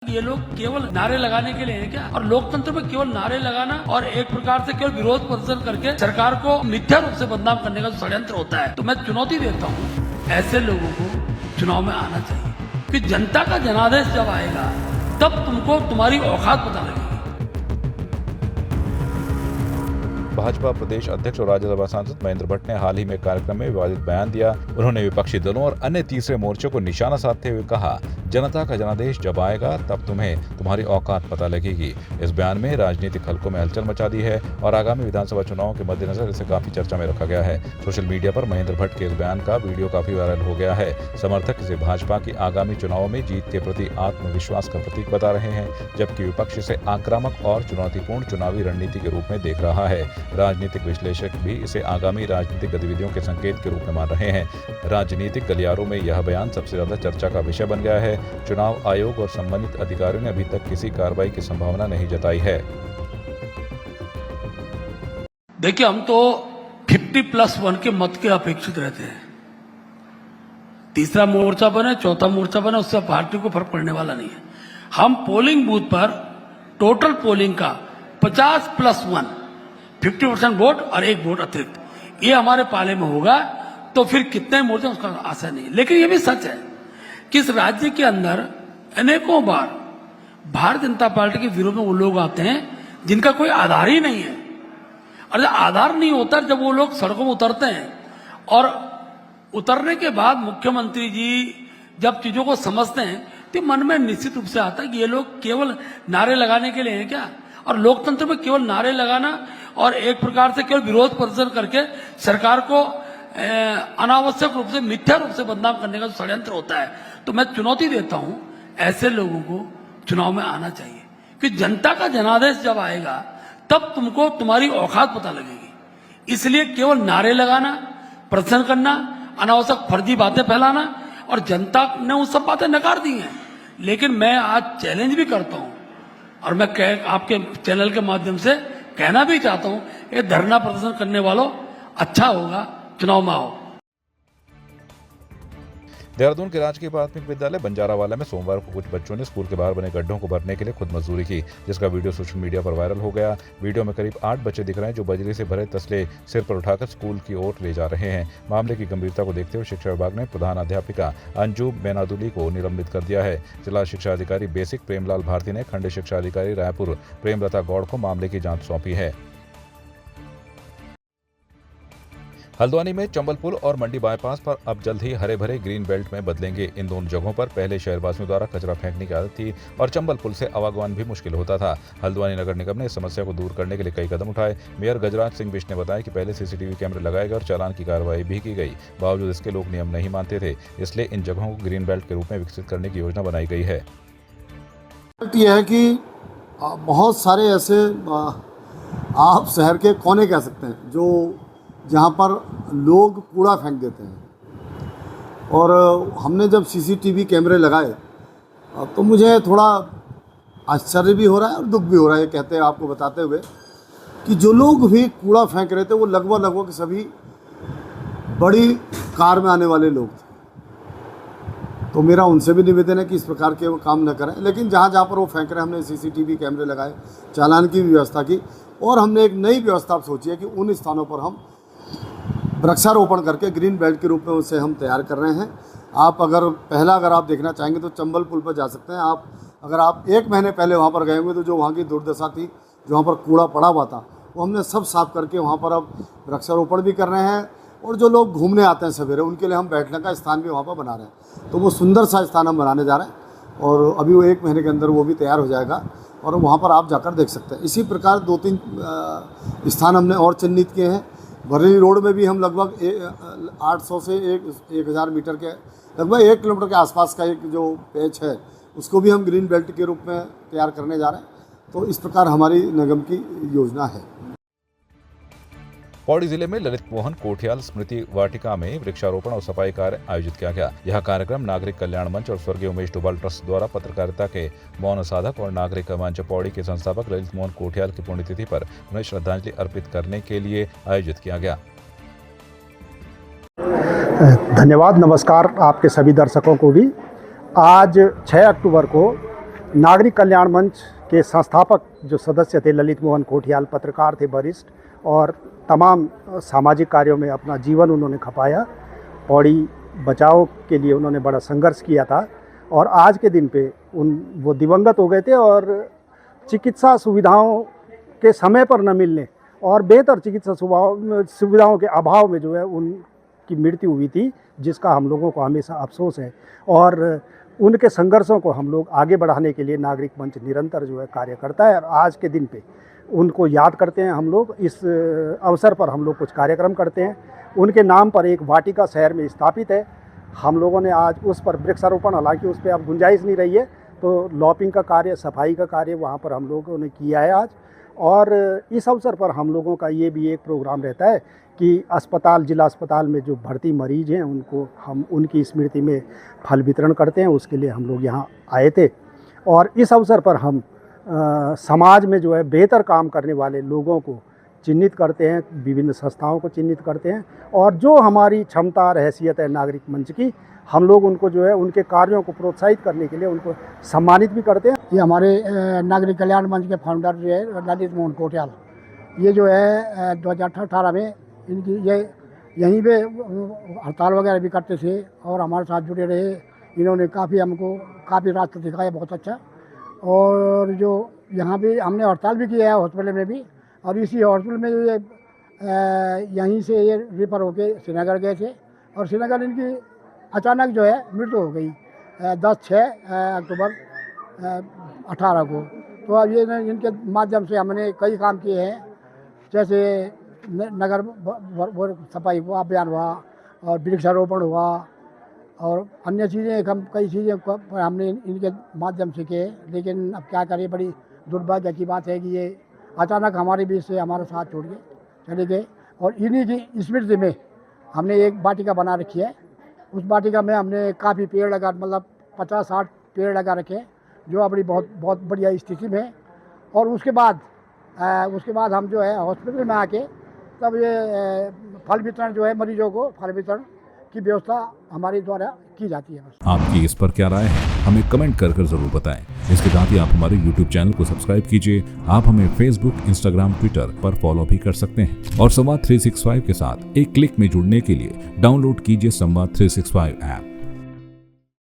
ये लोग केवल नारे लगाने के लिए हैं क्या? और लोकतंत्र में केवल नारे लगाना और एक प्रकार से केवल विरोध प्रदर्शन करके सरकार को मिथ्या रूप से बदनाम करने का जो षड्यंत्र होता है, तो मैं चुनौती देता हूँ ऐसे लोगों को चुनाव में आना चाहिए कि जनता का जनादेश जब आएगा तब तुमको तुम्हारी औकात पता लगेगी। भाजपा प्रदेश अध्यक्ष और राज्यसभा सांसद महेंद्र भट्ट ने हाल ही में कार्यक्रम में विवादित बयान दिया। उन्होंने विपक्षी दलों और अन्य तीसरे मोर्चे को निशाना साधते हुए कहा, जनता का जनादेश जब आएगा तब तुम्हें तुम्हारी औकात पता लगेगी। इस बयान में राजनीतिक हलकों में हलचल मचा दी है और आगामी विधानसभा चुनाव के मद्देनजर इसे काफी चर्चा में रखा गया है। सोशल मीडिया पर महेंद्र भट्ट के इस बयान का वीडियो काफी वायरल हो गया है। समर्थक इसे भाजपा की आगामी चुनावों में जीत के प्रति आत्मविश्वास का प्रतीक बता रहे हैं, जबकि विपक्ष इसे आक्रामक और चुनौतीपूर्ण चुनावी रणनीति के रूप में देख रहा है। राजनीतिक विश्लेषक भी इसे आगामी राजनीतिक गतिविधियों के संकेत के रूप में मान रहे हैं। राजनीतिक गलियारों में यह बयान सबसे ज्यादा चर्चा का विषय बन गया है। चुनाव आयोग और संबंधित अधिकारियों ने अभी तक किसी कार्रवाई की संभावना नहीं जताई है। देखिए, हम तो 50+1 के मत के अपेक्षित रहते हैं। तीसरा मोर्चा बने, चौथा मोर्चा बने, उससे पार्टी को फर्क पड़ने वाला नहीं है। हम पोलिंग बूथ पर टोटल पोलिंग का 50+1 50% वोट और 1 वोट अतिरिक्त ये हमारे पाले में होगा, तो फिर कितने मोर्चे उसका आशा नहीं। लेकिन ये भी सच है कि इस राज्य के अंदर अनेकों बार भारतीय जनता पार्टी के विरोध में वो लोग आते हैं जिनका कोई आधार ही नहीं है। और जब आधार नहीं होता, जब वो लोग सड़कों में उतरते हैं और उतरने के बाद मुख्यमंत्री जी जब चीजों को समझते हैं तो मन में निश्चित रूप से आता है कि ये लोग केवल नारे लगाने के लिए हैं क्या? और लोकतंत्र में केवल नारे लगाना और एक प्रकार से केवल विरोध प्रदर्शन करके सरकार को अनावश्यक रूप से मिथ्या रूप से बदनाम करने का जो षड्यंत्र होता है, तो मैं चुनौती देता हूं ऐसे लोगों को चुनाव में आना चाहिए कि जनता का जनादेश जब आएगा तब तुमको तुम्हारी औकात पता लगेगी। इसलिए केवल नारे लगाना, प्रदर्शन करना, अनावश्यक फर्जी बातें फैलाना, और जनता ने वो सब बातें नकार दी हैं। लेकिन मैं आज चैलेंज भी करता हूं और मैं आपके चैनल के माध्यम से कहना भी चाहता हूं, ये धरना प्रदर्शन करने वालों, अच्छा होगा चुनाव में आओ। देहरादून के राजकीय प्राथमिक विद्यालय बंजारावाला में सोमवार को कुछ बच्चों ने स्कूल के बाहर बने गड्ढों को भरने के लिए खुद मजदूरी की, जिसका वीडियो सोशल मीडिया पर वायरल हो गया। वीडियो में करीब 8 बच्चे दिख रहे हैं जो बजरी से भरे तसले सिर पर उठाकर स्कूल की ओर ले जा रहे हैं। मामले की गंभीरता को देखते हुए शिक्षा विभाग ने प्रधान अध्यापिका अंजू बेनादुली को निलंबित कर दिया है। जिला शिक्षा अधिकारी बेसिक प्रेमलाल भारती ने खंड शिक्षा अधिकारी रायपुर प्रेमलता गौड़ को मामले की जाँच सौंपी है। हल्द्वानी में चंबल पुल और मंडी बाईपास पर अब जल्द ही हरे भरे ग्रीन बेल्ट में बदलेंगे। इन दोनों जगहों पर पहले शहरवासियों द्वारा कचरा फेंकने की आदत थी और चंबल पुल से आवागमन भी मुश्किल होता था। हल्द्वानी नगर निगम ने इस समस्या को दूर करने के लिए कई कदम उठाए। मेयर गजराज सिंह बिष्ट ने बताया कि पहले सीसीटीवी कैमरे लगाए गए और चालान की कार्रवाई भी की गई। बावजूद इसके लोग नियम नहीं मानते थे, इसलिए इन जगहों को ग्रीन बेल्ट के रूप में विकसित करने की योजना बनाई गई है। यह है कि बहुत सारे ऐसे आप शहर के कोने कह सकते हैं जो जहाँ पर लोग कूड़ा फेंक देते हैं, और हमने जब सीसीटीवी कैमरे लगाए तो मुझे थोड़ा आश्चर्य भी हो रहा है और दुख भी हो रहा है, कहते हैं आपको बताते हुए कि जो लोग भी कूड़ा फेंक रहे थे वो लगभग सभी बड़ी कार में आने वाले लोग थे। तो मेरा उनसे भी निवेदन है कि इस प्रकार के वो काम न करें। लेकिन जहाँ पर वो फेंक रहे, हमने सीसीटीवी कैमरे लगाए, चालान की व्यवस्था की, और हमने एक नई व्यवस्था सोची है कि उन स्थानों पर हम वृक्षारोपण करके ग्रीन बेल्ट के रूप में उसे हम तैयार कर रहे हैं। अगर आप देखना चाहेंगे तो चंबल पुल पर जा सकते हैं। अगर आप 1 महीने पहले वहाँ पर गए होंगे तो जो वहाँ की दुर्दशा थी, जो वहाँ पर कूड़ा पड़ा हुआ था, वो हमने सब साफ करके वहाँ पर अब वृक्षारोपण भी कर रहे हैं। और जो लोग घूमने आते हैं सवेरे, उनके लिए हम बैठने का स्थान भी वहाँ पर बना रहे हैं। तो वो सुंदर सा स्थान हम बनाने जा रहे हैं और अभी वो 1 महीने के अंदर वो भी तैयार हो जाएगा और वहाँ पर आप जाकर देख सकते हैं। इसी प्रकार 2-3 स्थान हमने और चिन्हित किए हैं। बरेली रोड में भी हम लगभग 800 से 1000 मीटर के लगभग 1 किलोमीटर के आसपास का एक जो पैच है, उसको भी हम ग्रीन बेल्ट के रूप में तैयार करने जा रहे हैं। तो इस प्रकार हमारी निगम की योजना है। पौड़ी जिले में ललित मोहन कोठियाल स्मृति वाटिका में वृक्षारोपण और सफाई कार्य आयोजित किया गया। यह कार्यक्रम नागरिक कल्याण मंच और स्वर्गीय उमेश डोभाल ट्रस्ट द्वारा पत्रकारिता के मौन साधक और नागरिक मंच पौड़ी के संस्थापक ललित मोहन कोठियाल की पुण्यतिथि पर उन्हें श्रद्धांजलि अर्पित करने के लिए आयोजित किया गया। धन्यवाद, नमस्कार आपके सभी दर्शकों को भी। आज 6 अक्टूबर को नागरिक कल्याण मंच के संस्थापक जो सदस्य थे ललित मोहन कोठियाल, पत्रकार थे वरिष्ठ, और तमाम सामाजिक कार्यों में अपना जीवन उन्होंने खपाया। पौड़ी बचाव के लिए उन्होंने बड़ा संघर्ष किया था और आज के दिन पे वो दिवंगत हो गए थे और चिकित्सा सुविधाओं के समय पर न मिलने और बेहतर चिकित्सा सुविधाओं के अभाव में जो है उनकी मृत्यु हुई थी, जिसका हम लोगों को हमेशा अफसोस है। और उनके संघर्षों को हम लोग आगे बढ़ाने के लिए नागरिक मंच निरंतर जो है कार्य करता है और आज के दिन पे उनको याद करते हैं हम लोग। इस अवसर पर हम लोग कुछ कार्यक्रम करते हैं। उनके नाम पर एक वाटिका शहर में स्थापित है। हम लोगों ने आज उस पर वृक्षारोपण, हालांकि उस पर अब गुंजाइश नहीं रही है, तो लॉपिंग का कार्य, सफाई का कार्य वहाँ पर हम लोगों ने किया है आज। और इस अवसर पर हम लोगों का ये भी एक प्रोग्राम रहता है कि अस्पताल, जिला अस्पताल में जो भर्ती मरीज हैं उनको हम उनकी स्मृति में फल वितरण करते हैं। उसके लिए हम लोग यहाँ आए थे और इस अवसर पर हम समाज में जो है बेहतर काम करने वाले लोगों को चिन्हित करते हैं, विभिन्न संस्थाओं को चिन्हित करते हैं और जो हमारी क्षमता और हैसियत है नागरिक मंच की, हम लोग उनको जो है उनके कार्यों को प्रोत्साहित करने के लिए उनको सम्मानित भी करते हैं। ये हमारे नागरिक कल्याण मंच के फाउंडर जो है ललित मोहन कोठियाल, ये जो है 2018 में इनकी ये यहीं पे हड़ताल वगैरह भी करते थे और हमारे साथ जुड़े रहे। इन्होंने हमको काफ़ी रास्ता दिखाया, बहुत अच्छा। और जो यहाँ भी हमने हड़ताल भी किया है हॉस्पिटल में भी, और इसी हॉस्पिटल में ये यहीं से ये रेफर होके श्रीनगर गए थे और श्रीनगर इनकी अचानक जो है मृत्यु हो गई 10/6 अक्टूबर 18 को। तो अब ये इनके माध्यम से हमने कई काम किए हैं, जैसे नगर सफाई हुआ, अभियान हुआ और वृक्षारोपण हुआ और अन्य चीज़ें कई चीज़ें हमने इनके माध्यम से किए। लेकिन अब क्या करें, बड़ी दुर्भाग्य की बात है कि ये अचानक हमारे बीच से हमारे साथ छोड़ के चले गए। और इन्हीं की स्मृति में हमने एक वाटिका बना रखी है। उस वाटिका में हमने काफ़ी पेड़ लगा, मतलब 50-60 पेड़ लगा रखे, जो अपनी बहुत बढ़िया स्थिति में है। और उसके बाद हम जो है हॉस्पिटल में आके तब ये फल वितरण जो है, मरीजों को फल वितरण की व्यवस्था हमारे द्वारा की जाती है। आपकी इस पर क्या राय है, हमें कमेंट कर जरूर बताएं। इसके साथ ही आप हमारे YouTube चैनल को सब्सक्राइब कीजिए। आप हमें Facebook, Instagram, Twitter पर फॉलो भी कर सकते हैं और संवाद 365 के साथ एक क्लिक में जुड़ने के लिए डाउनलोड कीजिए संवाद 365 ऐप।